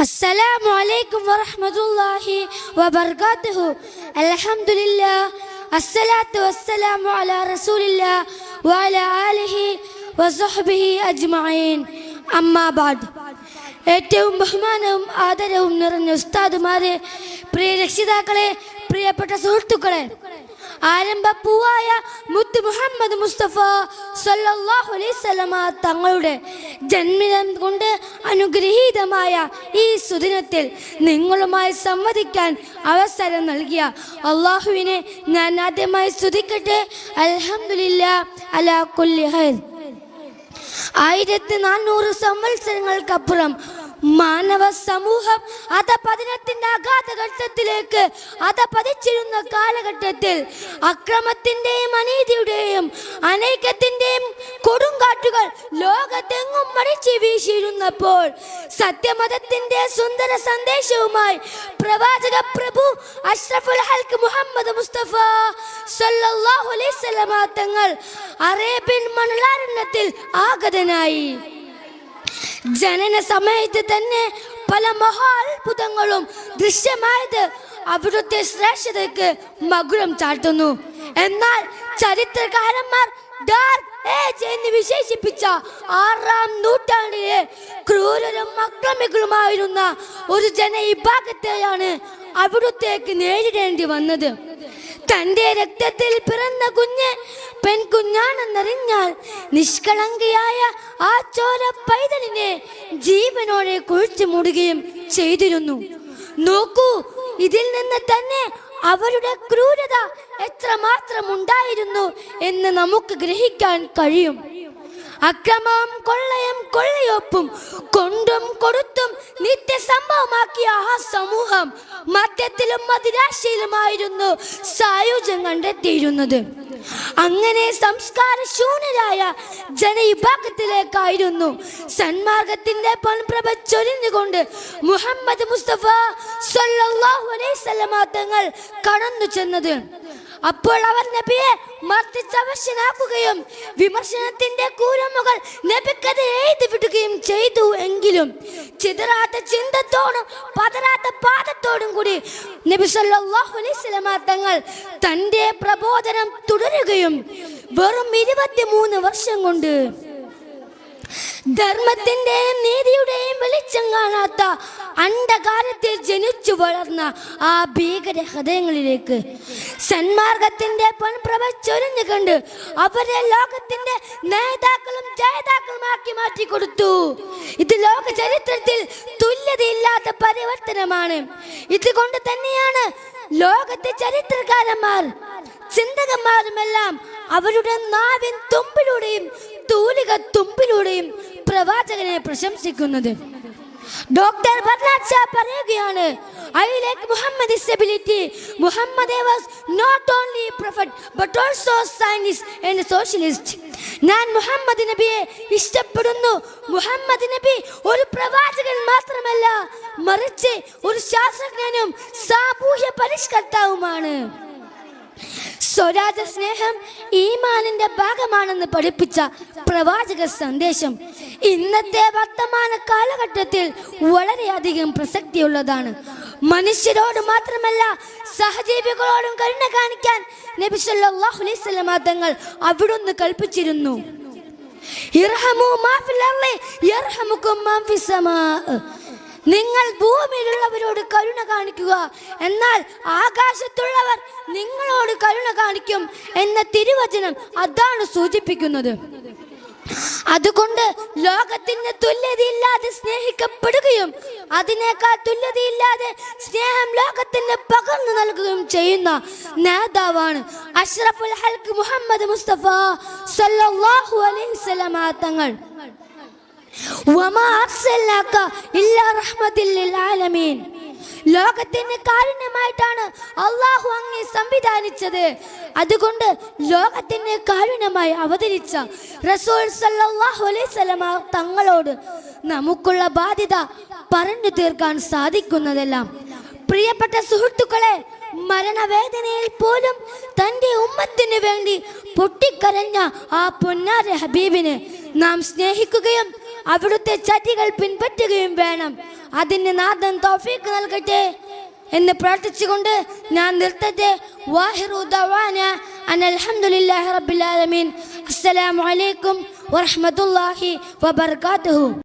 അസ്സലാമു അലൈക്കും വറഹ്മത്തുള്ളാഹി വബറകാതുഹു. അൽഹംദുലില്ലാഹ് അസ്സലാത്തു വസ്സലാമു അലാ റസൂലില്ലാഹ് വഅലാ ആലിഹി വസഹ്ബിഹി അജ്മഈൻ. അമ്മാ ബഅദ്. ഏറ്റവും ബഹുമാനവും ആദരവും നിറഞ്ഞ ഉസ്താദുമാരെ, പ്രിയ രക്ഷിതാക്കളെ, പ്രിയപ്പെട്ട സുഹൃത്തുക്കളെ, ആരംഭപ്പൂവായ മുത്ത് മുഹമ്മദ് മുസ്തഫ സല്ലല്ലാഹു അലൈഹി വസല്ലമ തങ്ങളുടെ ജന്മദിനം കൊണ്ട് അനുഗ്രഹീതമായ ഈ സുദിനത്തിൽ നിങ്ങളുമായി സംവദിക്കാൻ അവസരം നൽകിയ അള്ളാഹുവിനെ ഞാൻ ആദ്യമായി സ്തുതിക്കട്ടെ. അൽഹംദുലില്ലാഹ് അലാ കുല്ലി ഹൈർ. 1400 സംവത്സരങ്ങൾക്കപ്പുറം മാനവ സമൂഹം അധപതനത്തിന്റെ അഗാധഘട്ടത്തിലേക്ക് അധപതിച്ചിരുന്ന കാലഘട്ടത്തിൽ അക്രമത്തിന്റെയും അനീതിയുടെയും അനൈക്യത്തിന്റെയും കൊടുങ്കാറ്റുകൾ ലോകത്തെങ്ങും മടിച്ചു വീശിയിരുന്നപ്പോൾ സത്യമതത്തിന്റെ സുന്ദര സന്ദേശവുമായി പ്രവാചക പ്രഭു അഷ്റഫുൽ ഹൽക്ക് മുഹമ്മദ് മുസ്തഫ സല്ലല്ലാഹു അലൈഹി വസല്ലമ തങ്ങൾ അറേബ്യൻ മണലാരണ്യത്തിൽ ആഗതനായി. ജനന സമയത്ത് തന്നെ പല മഹാത്ഭുതങ്ങളും ദൃശ്യമായത് അവിടുത്തെ ശ്രേഷ്ഠതയ്ക്ക് മകുടം ചാട്ടുന്നു. എന്നാൽ ചരിത്രകാരന്മാർ ഡാർക്ക് ഏജ് എന്ന് വിശേഷിപ്പിച്ച 6-ാം നൂറ്റാണ്ടിലെ ക്രൂരരും അക്രമികളുമായിരുന്ന ഒരു ജനവിഭാഗത്തെയാണ് അവിടുത്തേക്ക് നേരിടേണ്ടി വന്നത്. തന്റെ രക്തത്തിൽ പിറന്ന കുഞ്ഞ് പെൺകുഞ്ഞാണെന്നറിഞ്ഞാൽ നിഷ്കളങ്കയായ ആ ചോര പൈതലിനെ ജീവനോടെ കുഴിച്ചു മൂടുകയും ചെയ്തിരുന്നു. നോക്കൂ, ഇതിൽ നിന്ന് തന്നെ അവരുടെ ക്രൂരത എത്രമാത്രം ഉണ്ടായിരുന്നു എന്ന് നമുക്ക് ഗ്രഹിക്കാൻ കഴിയും. അക്രമവും കൊള്ളയൊപ്പും കൊണ്ടും കൊടുത്തും നിത്യസംഭവമാക്കിയ ആ സമൂഹം മദ്യത്തിലും മദിരാശയിലുമായിരുന്നു സായുജ്യം കണ്ടെത്തിയിരുന്നത്. അങ്ങനെ സംസ്കാര ശൂന്യരായ ജനവിഭാഗത്തിലേക്കായിരുന്നു സന്മാർഗത്തിന്റെ പൊൻപ്രഭ ചൊരിഞ്ഞുകൊണ്ട് മുഹമ്മദ് മുസ്തഫ സല്ലല്ലാഹു അലൈഹി വസല്ലമ തങ്ങൾ കടന്നു ചെന്നത്. അപ്പോൾ അവർ നബിയെ മർദ്ദിച്ചവശനാക്കുകയും വിമർശനത്തിന്റെ കൂരമുകൾ നബിക്കെതിരെ എഴുതി വിടുകയും ചെയ്തു. എങ്കിലും ചിതറാത്ത ചിന്തത്തോടും പതറാത്ത പാദത്തോടും കൂടി നബി സല്ലല്ലാഹു അലൈഹി വസല്ലമ തങ്ങൾ തന്റെ പ്രബോധനം തുടരുകയും വെറും 23 വർഷം കൊണ്ട് ധർമ്മത്തിന്റെയും നീതിയുടെയും വെളിച്ചം കാണാത്ത അന്ധകാരത്തിൽ ജനിച്ചു വളർന്ന ആ ഭീകര ഹൃദയങ്ങളിലേക്ക് സന്മാർഗത്തിന്റെ പൊൻപ്രഭ ചൊരിഞ്ഞു കണ്ട് അവരെ ലോകത്തിന്റെ നേതാക്കളും ജേതാക്കളുമാക്കി മാറ്റി കൊടുത്തു. ഇത് ലോക ചരിത്രത്തിൽ തുല്യതയില്ലാത്ത പരിവർത്തനമാണ്. ഇതുകൊണ്ട് തന്നെയാണ് ലോകത്തെ ചരിത്രകാരന്മാർ ചിന്തകന്മാരുമെല്ലാം അവരുടെ നാവിൻ തുമ്പിലൂടെയും തൂലിക തുമ്പിലൂടെയും പ്രവാചകനെ പ്രശംസിക്കുന്നത്. ഡോക്ടർ ബർനാഡ് ഷാ പറയുകയാണ്, I like Muhammad's ability. Muhammad was not only a prophet but also a scientist and a socialist. ഞാൻ മുഹമ്മദ് നബിയെ ഇഷ്ടപ്പെടുന്നു. മുഹമ്മദ് നബി ഒരു പ്രവാചകൻ മാത്രമല്ല, മറിച്ച് ഒരു ശാസ്ത്രജ്ഞനും സാമൂഹ്യ പരിഷ്കർത്താവുമാണ്. സ്വരാജ സ്നേഹം ഈമാനിന്റെ ഭാഗമാണെന്ന് പഠിപ്പിച്ച പ്രവാചക സന്ദേശം ഇന്നത്തെ വർത്തമാന കാലഘട്ടത്തിൽ വളരെയധികം പ്രസക്തിയുള്ളതാണ്. മനുഷ്യരോട് മാത്രമല്ല സഹജീവികളോടും കരുണ കാണിക്കാൻ നബി സല്ലല്ലാഹു അലൈഹി വസല്ലമ തങ്ങൾ അവിടുന്ന് കൽപ്പിച്ചിരുന്നു. ഇർഹമു മാ ഫിൽ അർളി യർഹമുകും മാ ഫിസ് സമാ. നിങ്ങൾ ഭൂമിയിലുള്ളവരോട് കരുണ കാണിക്കുക, എന്നാൽ ആകാശത്തുള്ളവർ നിങ്ങളോട് കരുണ കാണിക്കും എന്ന തിരുവചനം അതാണ് സൂചിപ്പിക്കുന്നത്. അതുകൊണ്ട് ലോകത്തിന് തുല്യതയില്ലാതെ സ്നേഹിക്കപ്പെടുകയും അതിനേക്കാൾ തുല്യതയില്ലാതെ സ്നേഹം ലോകത്തിന് പകർന്നു നൽകുകയും ചെയ്യുന്ന നേതാവാണ് അഷ്റഫുൽ ഹൽക്ക് മുഹമ്മദ് മുസ്തഫ സല്ലല്ലാഹു അലൈഹി വസല്ലമ തങ്ങൾ. ലോകത്തിന് കാരുണ്യമായിട്ടാണ് അള്ളാഹു അങ്ങേ സംവിധാനിച്ചത്. അതുകൊണ്ട് ലോകത്തിന് കാരുണ്യമായി അവതരിച്ച റസൂൽ സല്ലല്ലാഹു അലൈഹി വസല്ലമ തങ്ങളോട് നമുക്കുള്ള ബാധ്യത പറഞ്ഞു തീർക്കാൻ സാധിക്കുന്നതെല്ലാം. പ്രിയപ്പെട്ട സുഹൃത്തുക്കളെ, മരണവേദനയിൽ പോലും തൻ്റെ ഉമ്മത്തിന് വേണ്ടി പൊട്ടിക്കരഞ്ഞ ആ പൊന്നാര ഹബീബിനെ നാം സ്നേഹിക്കുകയും അവിടുത്തെ ചര്യകൾ പിൻപറ്റുകയും വേണം. അതിന് നാഥൻ തൗഫീഖ് നൽകട്ടെ എന്ന് പ്രാർത്ഥിച്ചുകൊണ്ട് ഞാൻ നിർത്തട്ടെ. വാഹിറു ദഅവാന അനിൽ ഹംദുലില്ലാഹി റബ്ബിൽ ആലമീൻ. അസ്സലാമു അലൈക്കും വറഹ്മത്തുള്ളാഹി വബറകാതുഹു.